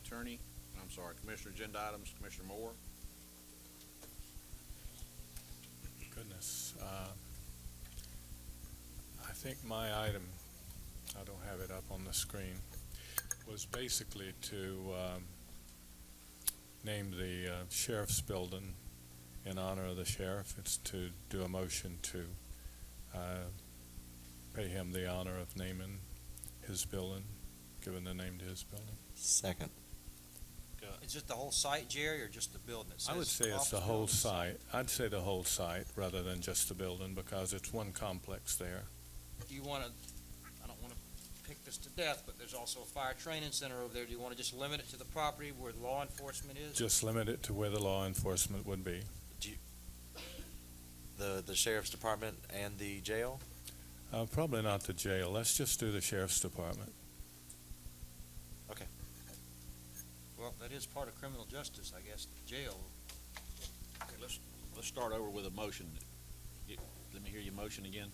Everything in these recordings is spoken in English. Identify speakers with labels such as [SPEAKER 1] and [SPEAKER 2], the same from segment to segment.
[SPEAKER 1] Attorney. I'm sorry, Commissioner Agenda Items, Commissioner Moore.
[SPEAKER 2] Goodness. I think my item, I don't have it up on the screen, was basically to name the sheriff's building in honor of the sheriff. It's to do a motion to pay him the honor of naming his building, giving the name to his building.
[SPEAKER 3] Second.
[SPEAKER 4] Is it the whole site, Jerry, or just the building? It
[SPEAKER 2] I would
[SPEAKER 4] says
[SPEAKER 2] say it's the
[SPEAKER 4] office
[SPEAKER 2] whole
[SPEAKER 4] building
[SPEAKER 2] site. I'd say the whole site rather than just the building, because it's one complex there.
[SPEAKER 4] Do you want to, I don't want to pick this to death, but there's also a fire training center over there. Do you want to just limit it to the property where law enforcement is?
[SPEAKER 2] Just limit it to where the law enforcement would be.
[SPEAKER 3] The sheriff's department and the jail?
[SPEAKER 2] Probably not the jail. Let's just do the sheriff's department.
[SPEAKER 3] Okay.
[SPEAKER 4] Well, that is part of criminal justice, I guess, jail.
[SPEAKER 1] Okay, let's start over with a motion. Let me hear your motion again.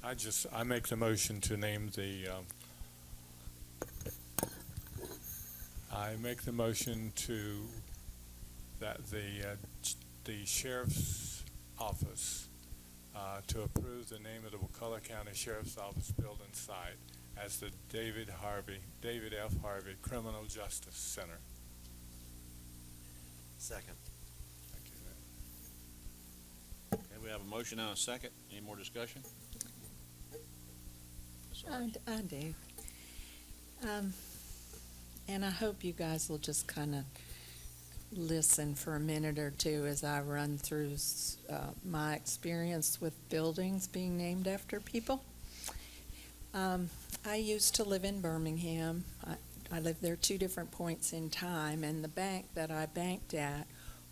[SPEAKER 2] I make the motion to name the, I make the motion that the sheriff's office to approve the name of the Wakulla County Sheriff's Office building site as the David F. Harvey Criminal Justice Center.
[SPEAKER 3] Second.
[SPEAKER 2] Thank you.
[SPEAKER 1] Okay, we have a motion and a second. Any more discussion? Sorry.
[SPEAKER 5] I do. And I hope you guys will just kind of listen for a minute or two as I run through my experience with buildings being named after people. I used to live in Birmingham. I lived there 2 different points in time, and the bank that I banked at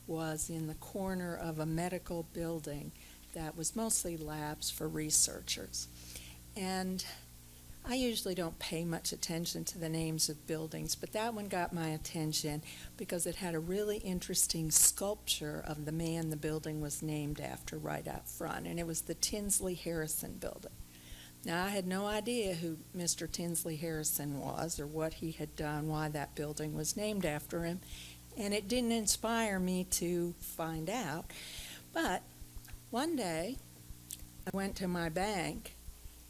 [SPEAKER 5] was in the corner of a medical building that was mostly labs for researchers. And I usually don't pay much attention to the names of buildings, but that one got my attention because it had a really interesting sculpture of the man the building was named after right out front, and it was the Tinsley Harrison building. Now, I had no idea who Mr. Tinsley Harrison was or what he had done, why that building was named after him, and it didn't inspire me to find out. But one day, I went to my bank,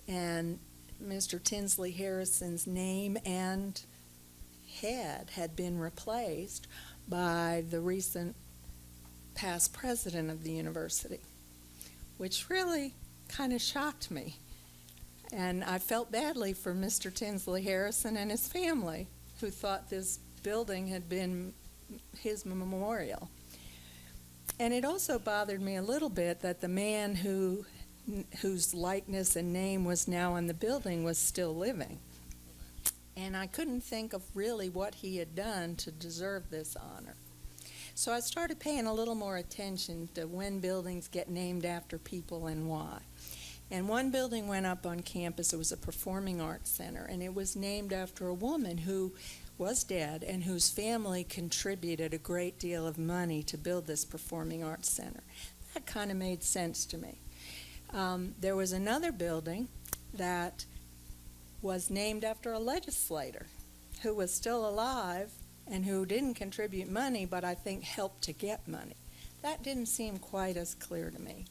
[SPEAKER 5] and Mr. Tinsley Harrison's name and head had been replaced by the recent past president of the university, which really kind of shocked me. And I felt badly for Mr. Tinsley Harrison and his family, who thought this building had been his memorial. And it also bothered me a little bit that the man whose likeness and name was now in the building was still living. And I couldn't think of really what he had done to deserve this honor. So I started paying a little more attention to when buildings get named after people and why. And one building went up on campus. It was a performing arts center, and it was named after a woman who was dead and whose family contributed a great deal of money to build this performing arts center. That kind of made sense to me. There was another building that was named after a legislator who was still alive and who didn't contribute money, but I think helped to get money. That didn't seem quite as clear to me.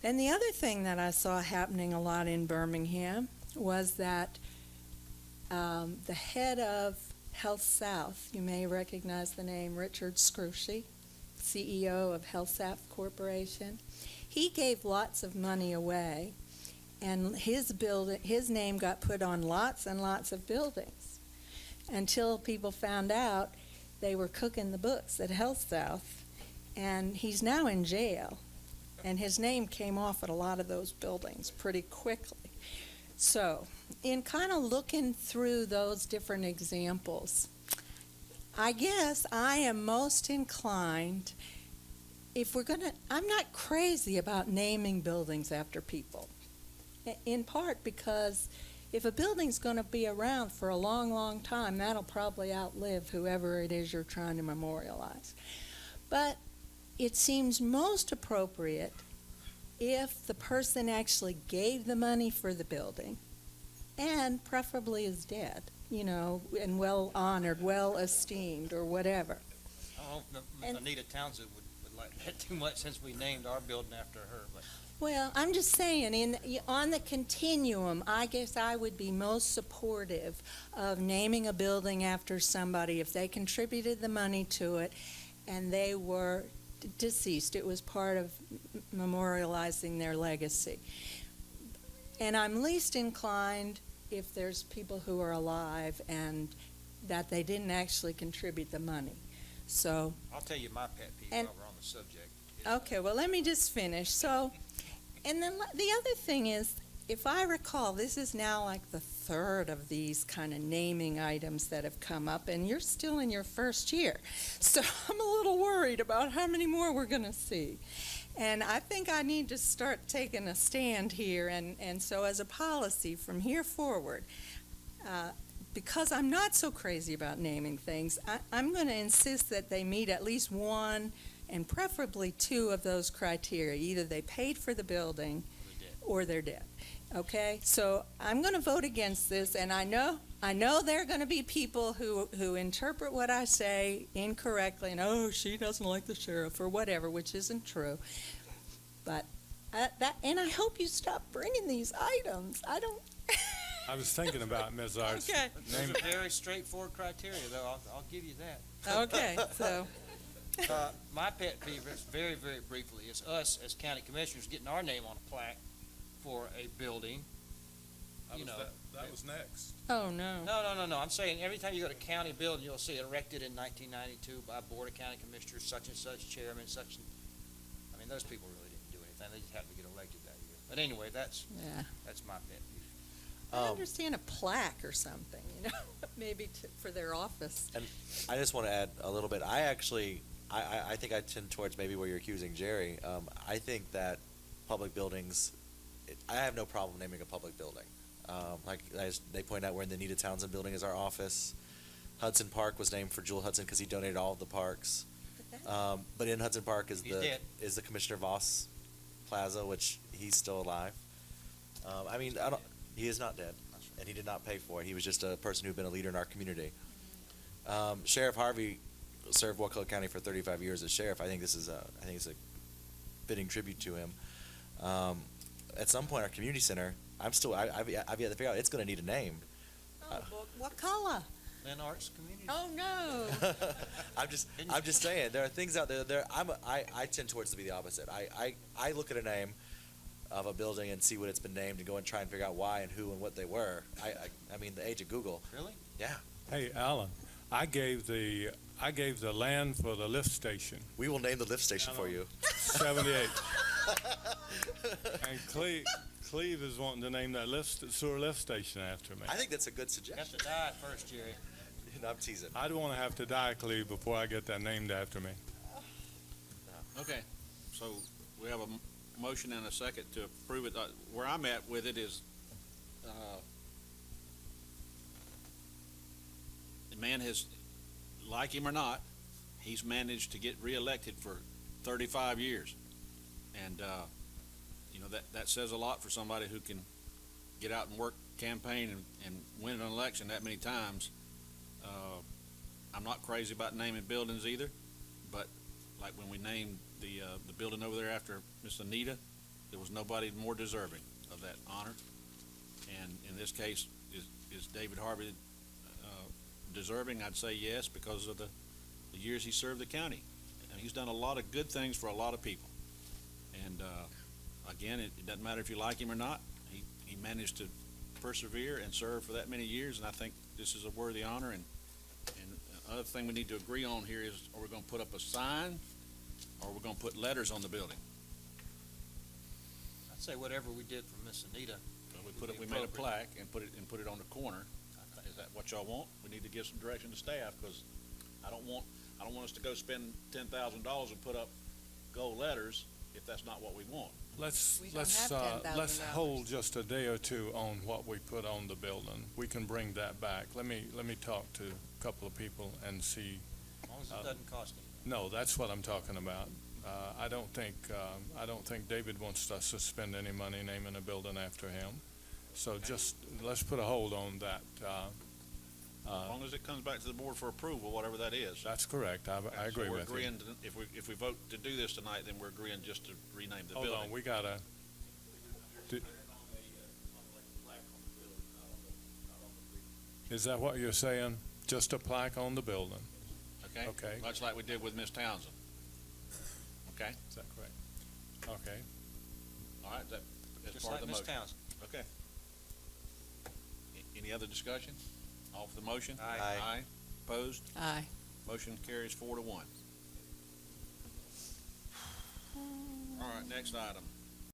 [SPEAKER 5] Then the other thing that I saw happening a lot in Birmingham was that the head of Health South, you may recognize the name Richard Scrushy, CEO of Health South Corporation, he gave lots of money away, and his name got put on lots and lots of buildings until people found out they were cooking the books at Health South, and he's now in jail. And his name came off at a lot of those buildings pretty quickly. So, in kind of looking through those different examples, I guess I am most inclined, I'm not crazy about naming buildings after people. In part because if a building's going to be around for a long, long time, that'll probably outlive whoever it is you're trying to memorialize. But it seems most appropriate if the person actually gave the money for the building and preferably is dead. you know, and well honored, well esteemed, or whatever.
[SPEAKER 4] I don't know if
[SPEAKER 5] And-
[SPEAKER 4] Anita Townsend would like that too much since we named our building after her, but.
[SPEAKER 5] Well, I'm just saying, on the continuum, I guess I would be most supportive of naming a building after somebody if they contributed the money to it and they were deceased. It was part of memorializing their legacy. And I'm least inclined if there's people who are alive and that they didn't actually contribute the money. So,
[SPEAKER 4] I'll tell you my pet peeve
[SPEAKER 5] And-
[SPEAKER 4] while we're on the subject. is-
[SPEAKER 5] okay, well, let me just finish. So, and then the other thing is, if I recall, this is now like the third of these kind of naming items that have come up, and you're still in your first year. So I'm a little worried about how many more we're going to see. And I think I need to start taking a stand here, and so as a policy from here forward, because I'm not so crazy about naming things, I'm going to insist that they meet at least one and preferably two of those criteria. Either they paid for the building or they're dead. Okay? So I'm going to vote against this, and I know there are going to be people who interpret what I say incorrectly, and, oh, she doesn't like the sheriff or whatever, which isn't true. But and I hope you stop bringing these items. I don't.
[SPEAKER 2] I was thinking about Ms. Arts.
[SPEAKER 5] Okay.
[SPEAKER 4] Those are very straightforward criteria, though, I'll give you that.
[SPEAKER 5] Okay, so.
[SPEAKER 4] My pet peeve, is very, very briefly, is us as county commissioners getting our name on a plaque for a building. You know,
[SPEAKER 2] That was next.
[SPEAKER 5] Oh, no.
[SPEAKER 4] No, I'm saying every time you go to county building, you'll see erected in 1992 by Board of County Commissioners, such and such chairman, such and, I mean, those people really didn't do anything, they just happened to get elected that year. But anyway, that's
[SPEAKER 5] Yeah.
[SPEAKER 4] my pet peeve.
[SPEAKER 5] I understand a plaque or something, you know, maybe for their office.
[SPEAKER 3] And I just want to add a little bit. I think I tend towards maybe where you're accusing Jerry. I think that public buildings, I have no problem naming a public building. As they point out, we're in the Anita Townsend building as our office. Hudson Park was named for Jewel Hudson because he donated all of the parks. But in Hudson Park is
[SPEAKER 4] He's dead.
[SPEAKER 3] the Commissioner Voss Plaza, which he's still alive. He is not dead, and he did not pay for it. He was just a person who'd been a leader in our community. Sheriff Harvey served Wakulla County for 35 years as sheriff. I think it's a fitting tribute to him. At some point, our community center, I've yet to figure out, it's going to need a name.
[SPEAKER 5] Oh, Wakulla.
[SPEAKER 4] Lynn Arts Community?
[SPEAKER 5] Oh, no.
[SPEAKER 3] I'm just saying, there are things out there. I tend towards to be the opposite. I look at a name of a building and see what it's been named and go and try and figure out why and who and what they were. I mean, the age of Google.
[SPEAKER 4] Really?
[SPEAKER 3] Yeah.
[SPEAKER 2] Hey, Alan, I gave the land for the lift station,
[SPEAKER 3] We will name the lift station for you.
[SPEAKER 2] 78. And Cleve is wanting to name that sewer lift station after me.
[SPEAKER 3] I think that's a good
[SPEAKER 4] You have
[SPEAKER 3] suggestion.
[SPEAKER 4] to die first, Jerry.
[SPEAKER 3] No, I'm teasing.
[SPEAKER 2] I don't want to have to die, Cleve, before I get that named after me.
[SPEAKER 1] Okay, so we have a motion and a second to approve it. Where I'm at with it is, the man has, like him or not, he's managed to get reelected for 35 years. And, that says a lot for somebody who can get out and work, campaign, and win an election that many times. I'm not crazy about naming buildings either, but like when we named the building over there after Miss Anita, there was nobody more deserving of that honor. And in this case, is David Harvey deserving? I'd say yes, because of the years he served the county. And he's done a lot of good things for a lot of people. And again, it doesn't matter if you like him or not. He managed to persevere and serve for that many years, and I think this is a worthy honor. And another thing we need to agree on here is, are we going to put up a sign, or are we going to put letters on the building?
[SPEAKER 4] I'd say whatever we did for Miss Anita.
[SPEAKER 1] We made a plaque and put it on the corner. Is that what y'all want? We need to give some direction to staff, because I don't want us to go spend $10,000 and put up gold letters if that's not what we want.
[SPEAKER 2] Let's
[SPEAKER 5] We don't have $10,000.
[SPEAKER 2] hold just a day or two on what we put on the building. We can bring that back. Let me talk to a couple of people and see.
[SPEAKER 4] As long as it doesn't cost anything.
[SPEAKER 2] No, that's what I'm talking about. I don't think David wants us to spend any money naming a building after him. So just let's put a hold on that
[SPEAKER 1] As long as it comes back to the board for approval, whatever that is.
[SPEAKER 2] That's correct. I agree
[SPEAKER 1] So we're
[SPEAKER 2] with you.
[SPEAKER 1] agreeing to, if we vote to do this tonight, then we're agreeing just to rename the
[SPEAKER 2] Hold
[SPEAKER 1] building.
[SPEAKER 2] on, we gotta, is that what you're saying? Just a plaque on the building?
[SPEAKER 1] Okay?
[SPEAKER 2] Okay.
[SPEAKER 1] Much like we did with Miss Townsend. Okay?
[SPEAKER 2] Is that correct? Okay.
[SPEAKER 1] All right, that's
[SPEAKER 4] Just
[SPEAKER 1] part
[SPEAKER 4] like
[SPEAKER 1] of the
[SPEAKER 4] Ms.
[SPEAKER 1] motion.
[SPEAKER 4] Townsend.
[SPEAKER 1] Okay. Any other discussion? All for the motion?
[SPEAKER 4] Aye.
[SPEAKER 3] Aye.
[SPEAKER 1] Opposed?
[SPEAKER 5] Aye.
[SPEAKER 1] Motion carries 4-1. All right, next item.